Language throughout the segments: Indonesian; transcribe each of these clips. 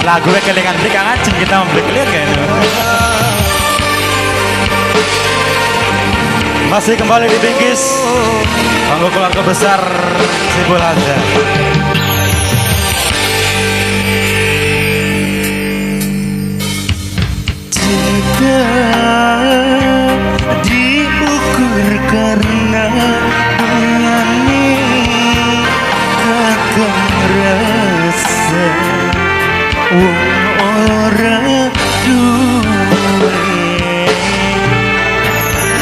Lagu kelingan beli Kang Aceng kita membeli kan. Masih kembali di Bingkis Kanggo keluarga besar Sibul Hadza. Jika diukur karena bungani kakang rasa wong ora duwe.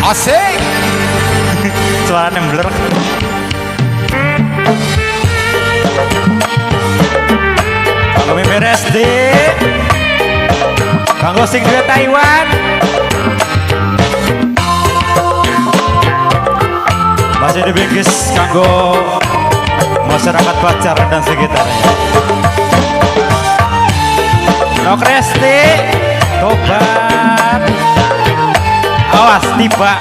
Asik. Suaranya blur. Kalau beres deh. Kanggo sing duwe Taiwan. Masih di Bingkis kanggo masyarakat Pacar dan sekitarnya. Nok Resti, tobat. Awas tiba.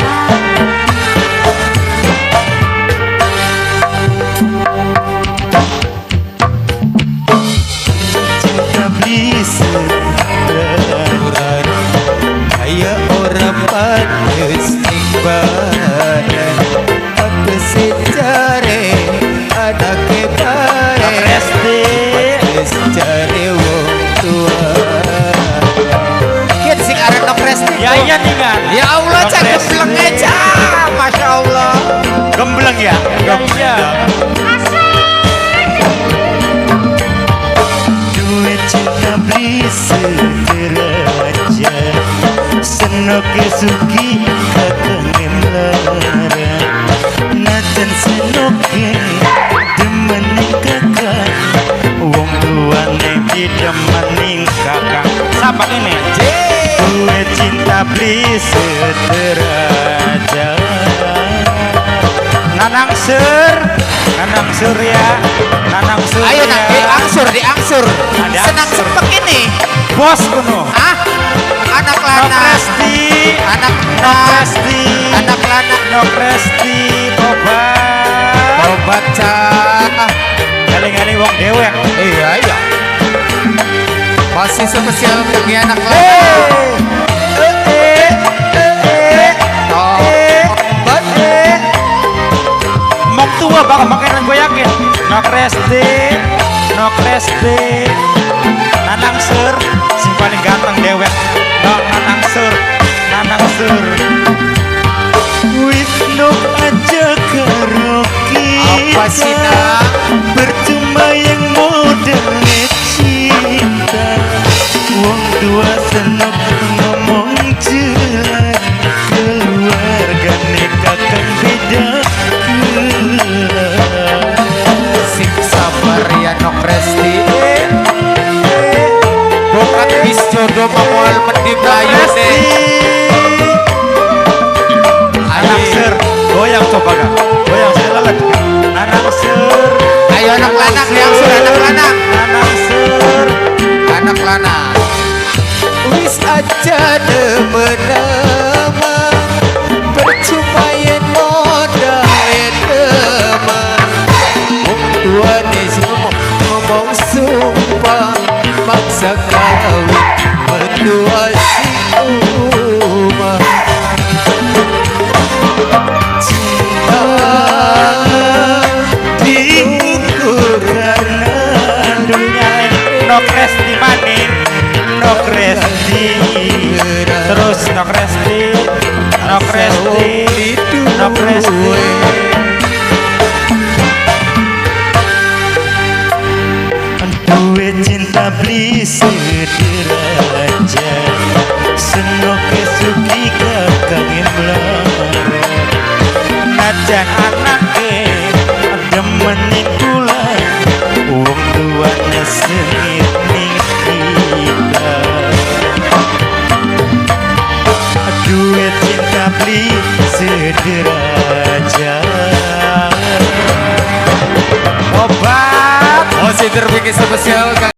Cinta bisa kaya orang panas badan aku secare ada kebare panas cari wong tua kian sing arek Nok Resti Ya iya nih kan. ya Allah cak gembleng aja Masya Allah Gembleng ya? Iya. Dua cinta beli sederajat Senoke suki kakang lara Najan senoke demening kakang Wong tuane didemening kakang. Siapa ini? Dua cinta beli sederajat Nanang Sur ya. Nanang Sur. Ayo ya. nak diangsur Ada senang angsur. sepek ini Bos kuno. ah anak Nok lana Resti. anak Nok Resti. anak lana Nok Resti. Tobat. obat cah Galing-galing wong dewek. iya masih spesial bagi anak lana obat Mok tua bakal makanan gue yakin. Nok Resti. Nanang Sur. Sing paling ganteng dewek. Nanang Sur. Wisnu aja karaoke Apa sih, Nak? Percuma yang modelnya cinta Wong tua senok ngomong jelas Keluarga kakang beda kelas Sing sabar ya Nok Resti Bokat bis jodoh mamual mending layu deh Nanang Sur. Goyang coba Kak. Goyang silakan. Nanang Sur. Ayo anak lanang yang sur anak lanang Nanang Sur. anak lanang wis aja demenama percuma yen modal teman wong tua ngomong sumpah maksa kawin berdua si umah cinta diukur karena Dunia Nok Resti maning. Nok Resti. Terus Nok Resti. Duwe cinta beli sederajat Senoke suki kakang melarat Najan anake Demenin kula Wong tuanya sengit ning kita Duwe cinta beli sederajat obat. Masih terbikin spesial